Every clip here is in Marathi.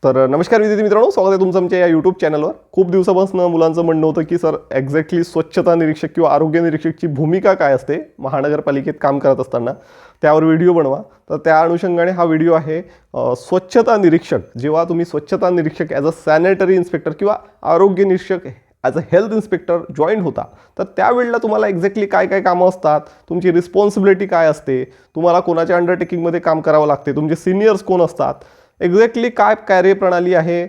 तर नमस्कार विद्यार्थी मित्रांनो, स्वागत आहे तुमचं आमच्या या यूट्यूब चॅनलवर. खूप दिवसापासून मुलांचं म्हणणं होतं की सर एक्झॅक्टली स्वच्छता निरीक्षक किंवा आरोग्य निरीक्षकची भूमिका काय असते महानगरपालिकेत काम करत असताना, त्यावर व्हिडिओ बनवा. तर त्या अनुषंगाने हा व्हिडिओ आहे. स्वच्छता निरीक्षक, जेव्हा तुम्ही स्वच्छता निरीक्षक ॲज अ सॅनिटरी इन्स्पेक्टर किंवा आरोग्य निरीक्षक as a health inspector join होता, तर त्यावेळेला तुम्हाला एक्झॅक्टली काय काय कामं असतात, तुमची रिस्पॉन्सिबिलिटी काय असते, तुम्हाला कोणाच्या अंडरटेकिंगमध्ये काम करावं लागते, तुमचे सिनियर्स कोण असतात, एक्झॅक्टली काय कार्यप्रणाली आहे,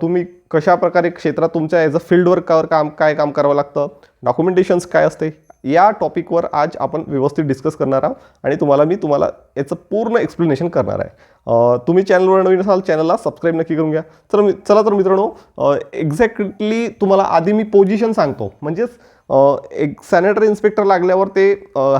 तुम्ही कशा प्रकारे क्षेत्रात तुमच्या ॲज अ फील्ड वर्कवर काय काम करावं लागतं, डॉक्युमेंटेशन्स काय असते, या टॉपिकवर आज आपण व्यवस्थित डिस्कस करणार आहोत आणि तुम्हाला याचं पूर्ण एक्सप्लेनेशन करणार आहे. तुम्ही चॅनलवर नवीन असाल, चॅनलला सबस्क्राईब नक्की करून घ्या. चला तर मित्रांनो, एक्झॅक्टली तुम्हाला आधी मी पोझिशन सांगतो. म्हणजेच एक सॅनिटरी इन्स्पेक्टर लागल्यावर ते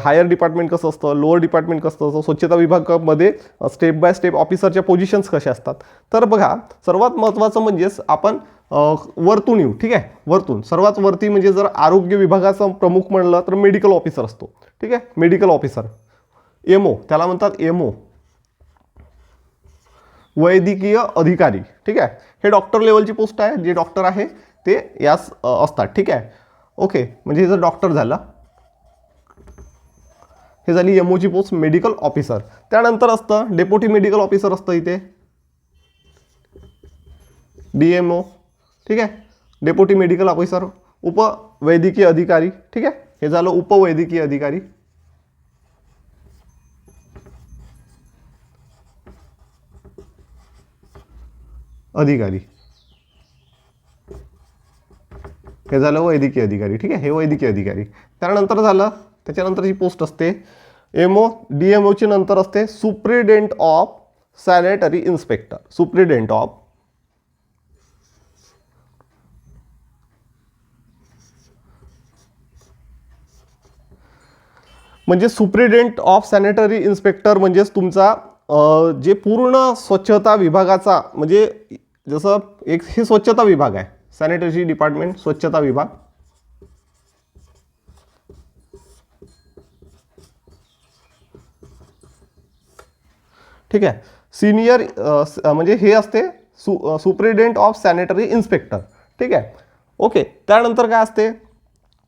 हायर डिपार्टमेंट कसं असतं, लोअर डिपार्टमेंट कसं असतं, स्वच्छता विभागामध्ये स्टेप बाय स्टेप ऑफिसरच्या पोझिशन्स कशा असतात. तर बघा, सर्वात महत्त्वाचं म्हणजेच आपण वरतून येऊ. ठीक आहे, वरतून सर्वात वरती म्हणजे जर आरोग्य विभागाचा प्रमुख म्हणलं तर मेडिकल ऑफिसर असतो. ठीक आहे, मेडिकल ऑफिसर, एमओ त्याला म्हणतात, एमओ वैद्यकीय अधिकारी. ठीक आहे, हे डॉक्टर लेवलची पोस्ट आहे. जे डॉक्टर आहे ते यास असतात. ठीक आहे, ओके. म्हणजे हे जर डॉक्टर झाला, हे झाली एमओची पोस्ट, मेडिकल ऑफिसर. त्यानंतर असतं डेप्युटी मेडिकल ऑफिसर असतं इथे, डीएमओ. ठीक आहे, डेप्युटी मेडिकल ऑफिसर, उपवैद्यकीय अधिकारी. ठीक आहे, हे झालं उपवैद्यकीय अधिकारी. हे झालं वैद्यकीय अधिकारी. ठीक आहे, हे वैद्यकीय अधिकारी. त्यानंतर झालं, त्याच्यानंतरची पोस्ट असते एमओ. डीएमओची नंतर असते superintendent of sanitary inspector. Superintendent of, म्हणजे सुप्रिटेंडेंट ऑफ सॅनिटरी इन्स्पेक्टर म्हणजेच तुमचा जे पूर्ण स्वच्छता विभागाचा, म्हणजे जसं एक हे स्वच्छता विभाग आहे, सॅनिटरी डिपार्टमेंट, स्वच्छता विभाग. ठीक आहे, सिनियर म्हणजे हे असते सुप्रिटेंडेंट ऑफ सॅनिटरी इन्स्पेक्टर. ठीक आहे, ओके. त्यानंतर काय असते,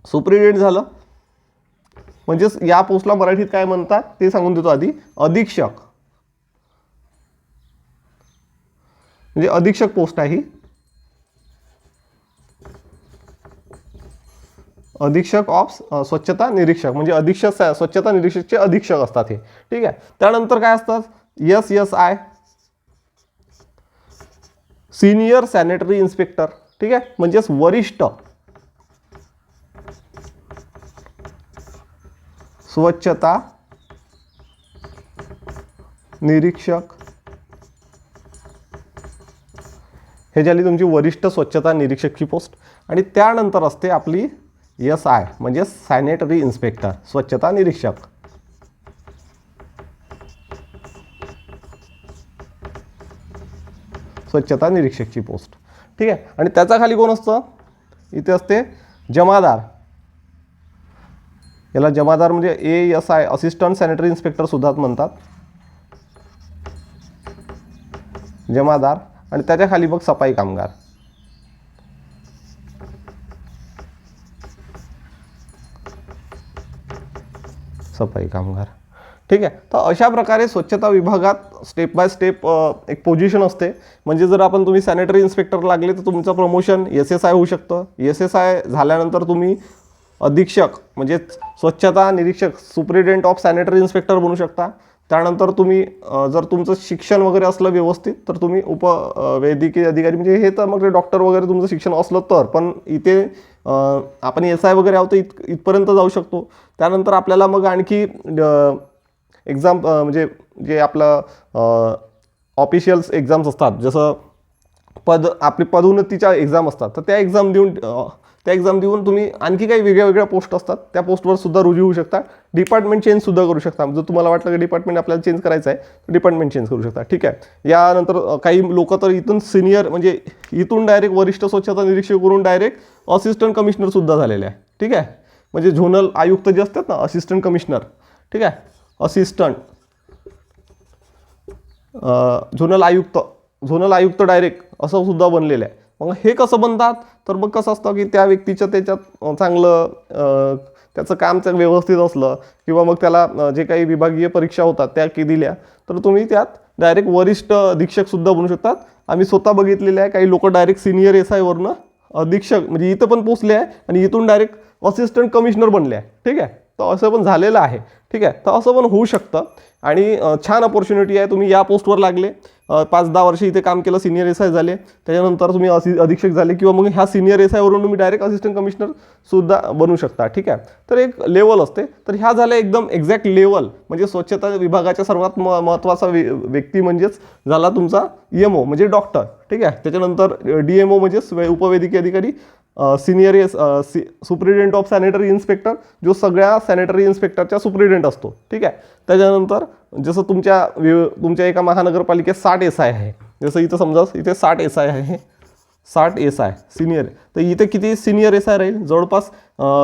सुप्रिटेंडेंट झालं म्हणजेच या पोस्टला मराठीत काय म्हणतात ते सांगून देतो आधी. अधीक्षक, म्हणजे अधीक्षक पोस्ट आहे ही. अधीक्षक ऑफ स्वच्छता निरीक्षक, म्हणजे अधीक्षक स्वच्छता निरीक्षकचे अधीक्षक असतात हे. ठीक आहे, त्यानंतर काय असतात, SSI सिनियर सॅनिटरी इन्स्पेक्टर. ठीक आहे, म्हणजेच वरिष्ठ स्वच्छता निरीक्षक. हे झाली तुमची वरिष्ठ स्वच्छता निरीक्षकची पोस्ट. आणि त्यानंतर असते आपली SI म्हणजे सॅनिटरी इन्स्पेक्टर, स्वच्छता निरीक्षक. स्वच्छता निरीक्षकची पोस्ट. ठीक आहे, आणि त्याच्या खाली कोण असतं, इथे असते जमादार. याला जमादार म्हणजे ASI असिस्टंट सॅनिटरी इन्स्पेक्टर सुद्धा म्हणतात, जमादार. आणि त्याच्या खाली बघ सफाई कामगार. सफाई कामगार. ठीक आहे, तर अशा प्रकारे स्वच्छता विभागात स्टेप बाय स्टेप एक पोझिशन असते. म्हणजे जर तुम्ही सॅनिटरी इन्स्पेक्टर लागले तर तुमचं प्रमोशन SSI होऊ शकतं. SSI झाल्यानंतर तुम्ही अधीक्षक म्हणजे स्वच्छता निरीक्षक, सुप्रिटेंडेंट ऑफ सॅनिटरी इन्स्पेक्टर बनू शकता. त्यानंतर तुम्ही जर तुमचं शिक्षण वगैरे असलं व्यवस्थित तर तुम्ही उपवैद्यकीय अधिकारी, म्हणजे हे तर मग डॉक्टर वगैरे तुमचं शिक्षण असलं तर. पण इथे आपण SI वगैरे आहोत इथपर्यंत जाऊ शकतो. त्यानंतर आपल्याला मग आणखी एक्झाम म्हणजे जे आपलं ऑफिशियल्स एक्झाम्स असतात, जसं आपली पदोन्नतीच्या एक्झाम असतात, तर त्या एक्झाम देऊन तुम्ही आणखी काही वेगळ्या पोस्ट असतात त्या पोस्टवर सुद्धा रुजू होऊ शकता. डिपार्टमेंट चेंज सुद्धा करू शकता. जर तुम्हाला वाटलं की डिपार्टमेंट आपल्याला चेंज करायचं आहे तर डिपार्टमेंट चेंज करू शकता. ठीक आहे, यानंतर काही लोक तर इथून सिनियर म्हणजे इथून डायरेक्ट वरिष्ठ स्वच्छता निरीक्षक करून डायरेक्ट असिस्टंट कमिशनर सुद्धा झालेले आहे. ठीक आहे, म्हणजे झोनल आयुक्त जे असतात ना, असिस्टंट कमिशनर. ठीक आहे, असिस्टंट झोनल आयुक्त झोनल आयुक्त डायरेक्ट असं सुद्धा बनलेलं आहे. मग हे कसं बनतात, तर मग कसं असतं की त्या व्यक्तीचं त्याच्यात चांगलं त्याचं काम व्यवस्थित असलं किंवा मग त्याला जे काही विभागीय परीक्षा होतात त्या दिल्या तर तुम्ही त्यात डायरेक्ट वरिष्ठ अधीक्षकसुद्धा बनू शकतात. आम्ही स्वतः बघितलेलं आहे, काही लोक डायरेक्ट सिनियर SI वरनं अधीक्षक म्हणजे इथं पण पोचले आहे आणि इथून डायरेक्ट असिस्टंट कमिशनर बनले आहे. ठीक आहे, तर असं पण झालेलं आहे. ठीक आहे, तर असं पण होऊ शकतं आणि छान अपॉर्च्युनिटी आहे. तुम्ही या पोस्टवर लागले, 5-10 वर्ष इथे काम केलं, सिनियर SI झाले, त्याच्यानंतर तुम्ही अधीक्षक झाले किंवा मग ह्या सिनियर SI वरून तुम्ही डायरेक्ट असिस्टंट कमिशनर सुद्धा बनू शकता. ठीक आहे, तर एक लेवल असते. तर ह्या झाल्या एकदम एक्झॅक्ट लेवल, म्हणजे स्वच्छता विभागाच्या सर्वात महत्त्वाचा व्यक्ती म्हणजेच झाला तुमचा EMO म्हणजे डॉक्टर. ठीक आहे, त्याच्यानंतर DMO म्हणजेच उपवैद्यकीय अधिकारी, senior superintendent of sanitary inspector जो सगळ्या सॅनिटरी इन्स्पेक्टरच्या सुप्रिटेंडेंट असतो. ठीक आहे, त्याच्यानंतर जसं तुमच्या एका महानगरपालिकेत 60 SI आहे, जसं इथं समजा इथे 60 SI आहे, 60 SI सिनियर, तर इथे किती सिनियर SI राहील, जवळपास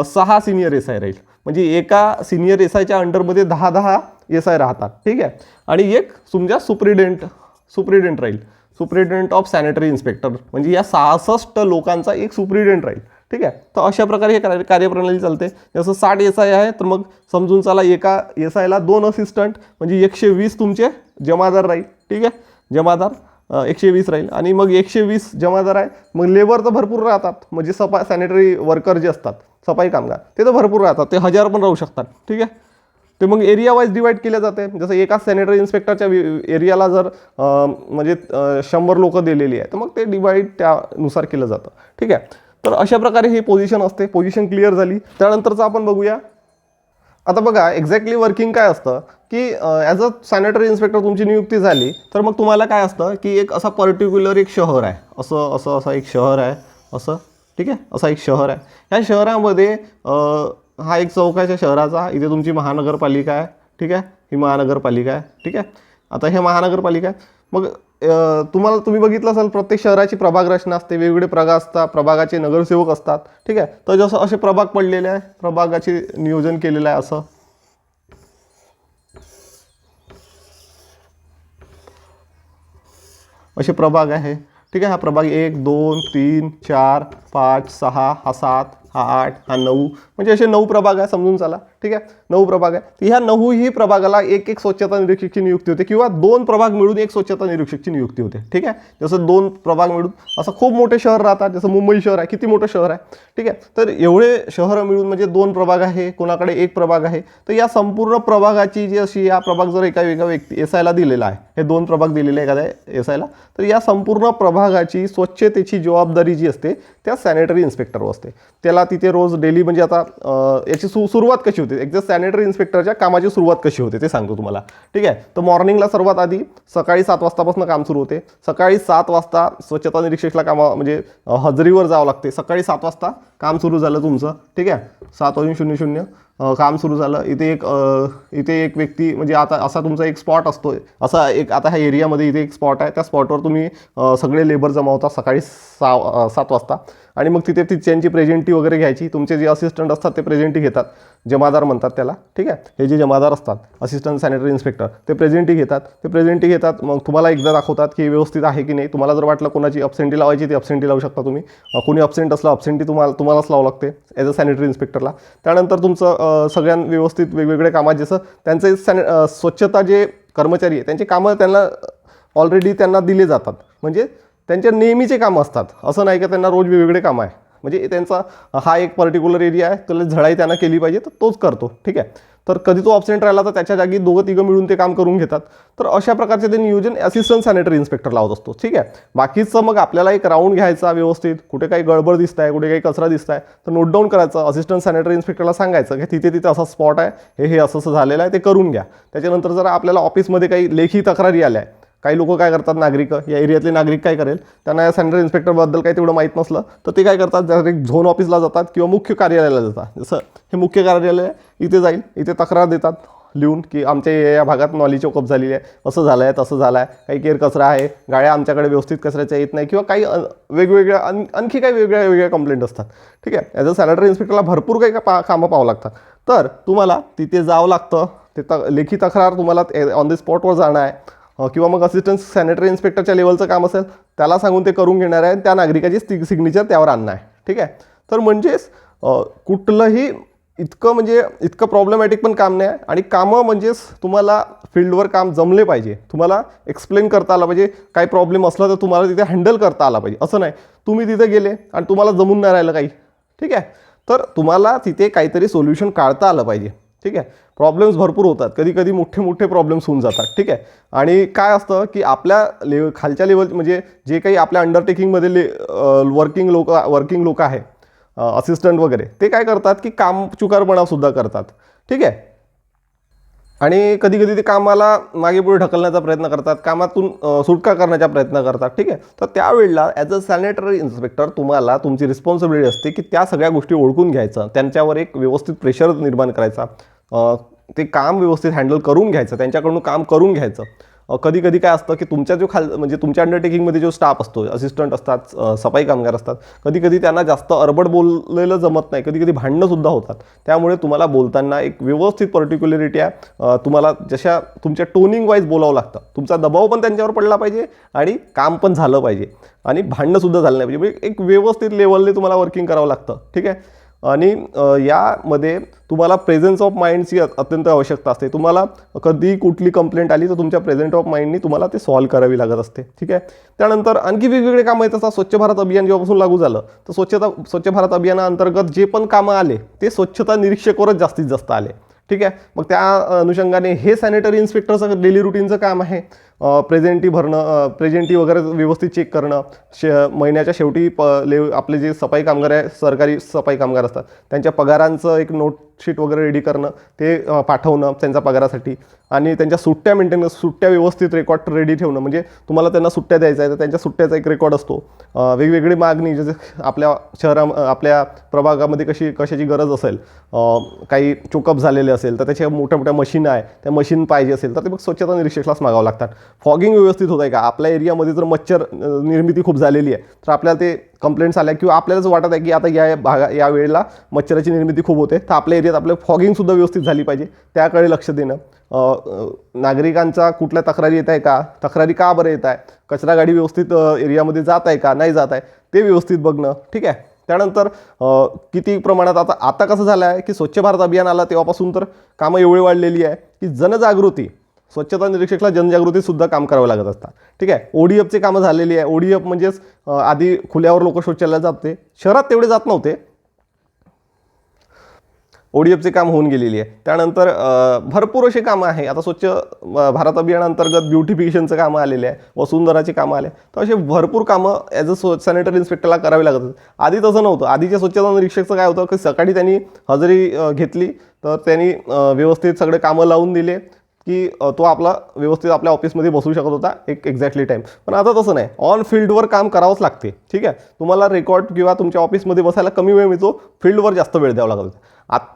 6 सिनियर SI राहील. म्हणजे एका सिनियर SIच्या अंडरमध्ये 10-10 SI राहतात. ठीक आहे, आणि एक तुमच्या सुप्रिटेंडेंट राहील, सुप्रिटेंडेंट ऑफ सॅनिटरी इन्स्पेक्टर, म्हणजे या 66 लोकांचा एक सुप्रिटेंडेंट राहील. ठीक आहे, तर अशा प्रकारे हे कार्यप्रणाली चालते. जसं 60 SI आहे तर मग समजून चला एका SIला 2 असिस्टंट म्हणजे 120 तुमचे जमादार राहील. ठीक आहे, जमादार 120 राहील आणि मग 120 जमादार आहे, मग लेबर तर भरपूर राहतात, म्हणजे सॅनिटरी वर्कर जे असतात सफाई कामगार ते तर भरपूर राहतात, ते 1000 पण राहू शकतात. ठीक आहे, ते मग एरिया वाईज डिवाईड केले जाते. जसं एका सॅनिटरी इन्स्पेक्टरच्या एरियाला जर म्हणजे 100 लोक दिलेली आहे तर मग ते डिवाईड त्यानुसार केलं जातं. ठीक आहे, तर अशा प्रकारे ही पोझिशन असते. पोझिशन क्लिअर झाली, त्यानंतरचं आपण बघूया. आता बघा एक्झॅक्टली वर्किंग काय असतं की ॲज अ सॅनिटरी इन्स्पेक्टर तुमची नियुक्ती झाली तर मग तुम्हाला काय असतं की एक असा पर्टिक्युलर एक शहर आहे, असं एक शहर आहे असं. ठीक आहे, असा एक शहर आहे. ह्या शहरामध्ये हा एक चौकाच्या शहराचा, इथे तुमची महानगरपालिका आहे. ठीक आहे, ही महानगरपालिका आहे. ठीक आहे, आता हे महानगरपालिका आहे. मग तुम्ही बघितलं असाल प्रत्येक शहराची प्रभाग रचना असते, वेगवेगळे प्रभाग असतात, प्रभागाचे नगरसेवक असतात. ठीक आहे, तर जसं असे प्रभाग पडलेले आहे, प्रभागाचे नियोजन केलेलं आहे असं. असे प्रभाग आहे. ठीक आहे, हा प्रभाग 1, 2, 3, 4, 5, 6, हा 7, हा 8, हा 9, म्हणजे असे 9 प्रभाग आहे समजून चला. ठीक आहे, 9 प्रभाग आहे. तर ह्या 9ही प्रभागाला एक स्वच्छता निरीक्षकची नियुक्ती होते किंवा 2 प्रभाग मिळून एक स्वच्छता निरीक्षकची नियुक्ती होते. ठीक आहे, जसं 2 प्रभाग मिळून असं खूप मोठे शहर राहतात, जसं मुंबई शहर आहे, किती मोठं शहर आहे. ठीक आहे, तर एवढे शहरं मिळून म्हणजे 2 प्रभाग आहे, कोणाकडे 1 प्रभाग आहे. तर या संपूर्ण प्रभागाची जी अशी हा प्रभाग जर एका व्यक्ती SIला दिलेला आहे, हे 2 प्रभाग दिलेले आहे एखाद्या SIला, तर या संपूर्ण प्रभागाची स्वच्छतेची जबाबदारी जी असते त्या सॅनिटरी इन्स्पेक्टरवर असते. त्याला तिथे रोज डेली म्हणजे आता याची सुरुवात कशी होते, एकदा सॅनिटरी इन्स्पेक्टरच्या कामाची सुरुवात कशी होते ते सांगतो तुम्हाला. ठीक आहे, तर मॉर्निंगला सर्वात आधी सकाळी 7 वाजतापासून काम सुरू होते. सकाळी 7 वाजता स्वच्छता निरीक्षकला म्हणजे हजेरीवर जावं लागते. सकाळी 7 वाजता काम सुरू झालं तुमचं. ठीक आहे, 7:00 काम सुरू झालं. इथे एक व्यक्ती म्हणजे आता असा तुमचा एक स्पॉट असतो, असा एक आता ह्या एरियामध्ये इथे एक स्पॉट आहे, त्या स्पॉटवर तुम्ही सगळे लेबर जमा होता सकाळी 7 वाजता आणि मग तिथे त्यांची प्रेझेंटी वगैरे घ्यायची. तुमचे जे असिस्टंट असतात ते प्रेझेंटी घेतात, जमादार म्हणतात त्याला. ठीक आहे, हे जे जमादार असतात असिस्टंट सॅनिटरी इन्स्पेक्टर ते प्रेझेंटी घेतात. मग तुम्हाला एकदा दाखवतात की व्यवस्थित आहे की नाही. तुम्हाला जर वाटलं कोणाची अब्सेंटी लावायची ती अब्सेंटी लावू शकता तुम्ही. कोणी अब्सेंट असलं अब्सेंटी तुम्हालाच लावं लागते ॲज अ सॅनिटरी इन्स्पेक्टरला. त्यानंतर तुमचं सगळ्या व्यवस्थित वेगवेगळे कामात जसं त्यांचे स्वच्छता जे कर्मचारी आहे त्यांचे कामं त्यांना ऑलरेडी त्यांना दिले जातात, म्हणजे त्यांचे नेहमीचे कामं असतात. असं नाही की त्यांना रोज वेगवेगळे कामं आहे, म्हणजे त्यांचा हा एक पर्टिक्युलर एरिया आहे, त्याला झळाई त्यांना केली पाहिजे तर तोच करतो. ठीक आहे, तर कधी तो अब्सेंट राहिला तर त्याच्या जागी 2-3 मिळून ते काम करून घेतात. तर अशा प्रकारचे ते नियोजन असिस्टंट सॅनिटरी इन्स्पेक्टर लावत असतो. ठीक आहे, बाकीचं मग आपल्याला एक राऊंड घ्यायचा व्यवस्थित, कुठे काही गडबड दिसत आहे, कुठे काही कचरा दिसत आहे तर नोट डाऊन करायचं. असिस्टंट सॅनिटरी इन्स्पेक्टरला सांगायचं की तिथे असा स्पॉट आहे, हे असं झालेलं आहे, ते करून घ्या. त्याच्यानंतर जर आपल्याला ऑफिसमध्ये काही लेखी तक्रारी आल्या आहे, काही लोक काय करतात, नागरिक या एरियातले नागरिक काय करेल, त्यांना या सॅनिटरी इन्स्पेक्टरबद्दल काही तेवढं माहीत नसलं तर ते काय करतात, डायरेक्ट झोन ऑफिसला जातात किंवा मुख्य कार्यालयाला जातात. जसं हे मुख्य कार्यालय इथे जाईल, इथे तक्रार देतात लिहून की आमच्या या भागात नॉली चौकअप झालेली आहे, असं झालं आहे, तसं झालं आहे, काही केर कचरा आहे, गाड्या आमच्याकडे व्यवस्थित कचऱ्याच्या येत नाही किंवा काही वेगवेगळ्या आणखी काही वेगळ्या कंप्लेंट असतात. ठीक आहे, ॲज अ सॅनिटरी इन्स्पेक्टरला भरपूर काही कामं पाहावं लागतात. तर तुम्हाला तिथे जावं लागतं, ते लेखी तक्रार तुम्हाला ऑन द स्पॉटवर जाणं आहे. किंवा मग असिस्टंट सॅनिटरी इन्स्पेक्टरच्या लेवलचं काम असेल त्याला सांगून ते करून घेणार आहे, त्या नागरिकाची सिग्नेचर त्यावर आणणं आहे. ठीक आहे. तर म्हणजेच कुठलंही इतकं प्रॉब्लेमॅटिक पण काम नाही आहे. आणि कामं म्हणजेच तुम्हाला फील्डवर काम जमले पाहिजे, तुम्हाला एक्सप्लेन करता आलं पाहिजे. काही प्रॉब्लेम असला तर तुम्हाला तिथे हँडल करता आला पाहिजे. असं नाही तुम्ही तिथे गेले आणि तुम्हाला जमून नाही राहिलं काही, ठीक आहे, तर तुम्हाला तिथे काहीतरी सोल्युशन काढता आलं पाहिजे. ठीक आहे. प्रॉब्लेम्स भरपूर होतात, कधी मोठे प्रॉब्लेम्स होऊन जातात. ठीक आहे. आणि काय असतं की आपल्या खालच्या लेवल म्हणजे जे काही आपल्या अंडरटेकिंगमध्ये वर्किंग लोक आहे, असिस्टंट वगैरे, ते काय करतात की काम चुकारपणासुद्धा करतात. ठीक आहे. आणि कधी ते कामाला मागे पुढे ढकलण्याचा प्रयत्न करतात, कामातून सुटका करण्याचा प्रयत्न करतात. ठीक आहे. तर त्यावेळेला ॲज अ सॅनिटरी इन्स्पेक्टर तुम्हाला तुमची रिस्पॉन्सिबिलिटी असते की त्या सगळ्या गोष्टी ओळखून घ्यायचं, त्यांच्यावर एक व्यवस्थित प्रेशर निर्माण करायचा, ते काम व्यवस्थित हँडल करून घ्यायचं, त्यांच्याकडून काम करून घ्यायचं. कधी काय असतं की तुमच्या जो म्हणजे तुमच्या अंडरटेकिंगमध्ये जो स्टाफ असतो, असिस्टंट असतात, सफाई कामगार असतात, कधी त्यांना जास्त अरबड बोललेलं जमत नाही, कधी भांडणंसुद्धा होतात. त्यामुळे तुम्हाला बोलताना एक व्यवस्थित पर्टिक्युलरिटी आहे, तुम्हाला जशा तुमच्या टोनिंग वाईज बोलावं लागतं, तुमचा दबाव पण त्यांच्यावर पडला पाहिजे आणि काम पण झालं पाहिजे आणि भांडणंसुद्धा झालं नाही पाहिजे. म्हणजे एक व्यवस्थित लेवलने तुम्हाला वर्किंग करावं लागतं. ठीक आहे. आणि यामध्ये तुम्हाला प्रेझेन्स ऑफ माइंडची अत्यंत आवश्यकता असते. तुम्हाला कधी कुठली कंप्लेंट आली तर तुमच्या प्रेझेंट ऑफ माइंडनी तुम्हाला ते सॉल्व्ह करावी लागत असते. ठीक आहे. त्यानंतर आणखी वेगवेगळे कामं आहेत. तसं स्वच्छ भारत अभियान जेव्हापासून लागू झालं तर स्वच्छ भारत अभियानाअंतर्गत जे पण कामं आले ते स्वच्छता निरीक्षकवरच जास्तीत जास्त आले. ठीक आहे. मग त्या अनुषंगाने हे सॅनिटरी इन्स्पेक्टरचं डेली रुटीनचं काम आहे, प्रेझेंटी वगैरे व्यवस्थित चेक करणं, महिन्याच्या शेवटी आपले जे सफाई कामगार आहे, सरकारी सफाई कामगार असतात, त्यांच्या पगारांचं एक नोटशीट वगैरे रेडी करणं, ते पाठवणं त्यांच्या पगारासाठी, आणि त्यांच्या सुट्ट्या मेंटेनन्स, सुट्ट्या व्यवस्थित रेकॉर्ड रेडी ठेवणं. म्हणजे तुम्हाला त्यांना सुट्ट्या द्यायच्या आहे तर त्यांच्या सुट्ट्याचा एक रेकॉर्ड असतो. वेगवेगळी मागणी, जसे आपल्या आपल्या प्रभागामध्ये कशाची गरज असेल, काही चोकअप झालेले असेल तर त्याच्या मोठ्या मशीन आहे, त्या मशीन पाहिजे असेल तर ते मग स्वच्छता निरीक्षकालाच मागावं लागतात. फॉगिंग व्यवस्थित होत आहे का, आपल्या एरियामध्ये जर मच्छर निर्मिती खूप झालेली आहे तर आपल्याला ते कंप्लेंट्स आल्या किंवा आपल्यालाच वाटत आहे की आता या वेळेला मच्छराची निर्मिती खूप होते, तर आपल्या एरियात आपलं फॉगिंगसुद्धा व्यवस्थित झाली पाहिजे, त्याकडे लक्ष देणं. नागरिकांचा कुठल्या तक्रारी येत आहे का, तक्रारी का बरं येत आहे, कचरा गाडी व्यवस्थित एरियामध्ये जात आहे का नाही जात आहे ते व्यवस्थित बघणं. ठीक आहे. त्यानंतर किती प्रमाणात आता कसं झालं आहे की स्वच्छ भारत अभियान आला तेव्हापासून तर कामं एवढी वाढलेली आहे की जनजागृती, स्वच्छता निरीक्षकला जनजागृतीसुद्धा काम करावं लागत असतात. ठीक आहे. ODFचे कामं झालेली आहे. ODF म्हणजेच आधी खुल्यावर लोक शौचालयाला जाते, शहरात तेवढे जात नव्हते, ODFचे काम होऊन गेलेली आहे. त्यानंतर भरपूर अशी कामं आहे. आता स्वच्छ भारत अभियानाअंतर्गत ब्युटिफिकेशनचं कामं आलेले आहे, वसुंधराची कामं आले, तर असे भरपूर कामं ॲज अ सॅनिटरी इन्स्पेक्टरला करावी लागत होती. आधी तसं नव्हतं. आधीच्या स्वच्छता निरीक्षकचं काय होतं की सकाळी त्यांनी हजेरी घेतली तर त्यांनी व्यवस्थित सगळे कामं लावून दिले की तो आपला व्यवस्थित आपल्या ऑफिसमध्ये बसू शकत होता एक एक्झॅक्टली टाईम. पण आता तसं नाही, ऑन फील्डवर काम करावंच लागते. ठीक आहे. तुम्हाला रेकॉर्ड किंवा तुमच्या ऑफिसमध्ये बसायला कमी वेळ मिळतो, फील्डवर जास्त वेळ द्यावा लागतो.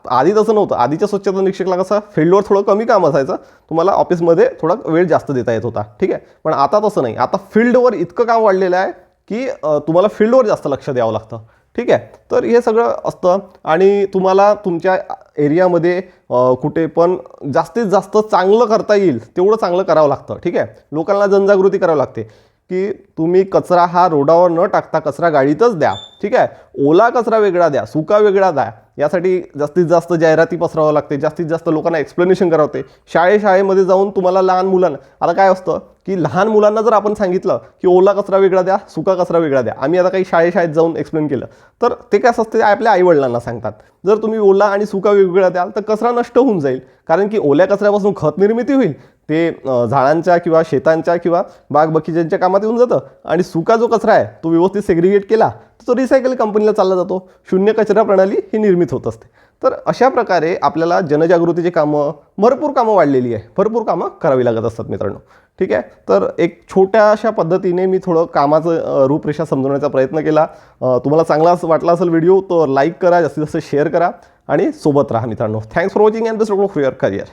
आधी तसं नव्हतं. आधीच्या स्वच्छता निरीक्षकला कसं फील्डवर थोडं कमी काम असायचं, तुम्हाला ऑफिसमध्ये थोडा वेळ जास्त देता येत होता. ठीक आहे. पण आता तसं नाही. आता फील्डवर इतकं काम वाढलेलं आहे की तुम्हाला फील्डवर जास्त लक्ष द्यावं लागतं. ठीक आहे. तर हे सगळं असतं. आणि तुम्हाला तुमच्या एरियामध्ये कुठे पण जास्तीत जास्त चांगलं करता येईल तेवढं चांगलं करावं लागतं. ठीक आहे. लोकांना जनजागृती करावी लागते की तुम्ही कचरा हा रोडावर न टाकता कचरा गाडीतच द्या. ठीक आहे. ओला कचरा वेगळा द्या, सुका वेगळा द्या. यासाठी जास्तीत जास्त जाहिराती पसरावं लागते, जास्तीत जास्त लोकांना एक्सप्लेनेशन करावं लागते. शाळेमध्ये जाऊन तुम्हाला लहान मुलांना, आता काय असतं की लहान मुलांना जर आपण सांगितलं की ओला कचरा वेगळा द्या, सुका कचरा वेगळा द्या, आम्ही आता काही शाळेत जाऊन एक्सप्लेन केलं तर ते काय असतं, आपल्या आईवडिलांना सांगतात जर तुम्ही ओला आणि सुका वेगवेगळा द्याल तर कचरा नष्ट होऊन जाईल. कारण की ओल्या कचऱ्यापासून खत निर्मिती होईल, ते झाडांच्या किंवा शेतांच्या किंवा बाग बगीच्यांच्या कामात येऊन जातं. आणि सुका जो कचरा आहे तो व्यवस्थित सेग्रिगेट केला तर तो रिसायकल कंपनीला चालला जातो. शून्य कचरा प्रणाली ही निर्मित होत असते. तर अशा प्रकारे आपल्याला जनजागृतीची कामं, भरपूर कामं वाढलेली आहे, भरपूर कामं करावी लागत असतात मित्रांनो. ठीक आहे. तर एक छोट्याशा पद्धतीने मी थोडं कामाचं रूपरेषा समजवण्याचा प्रयत्न केला. तुम्हाला चांगला वाटला असेल व्हिडिओ तर लाईक करा, जास्तीत जास्त शेअर करा आणि सोबत राहा मित्रांनो. Thanks for watching and best of luck for your career.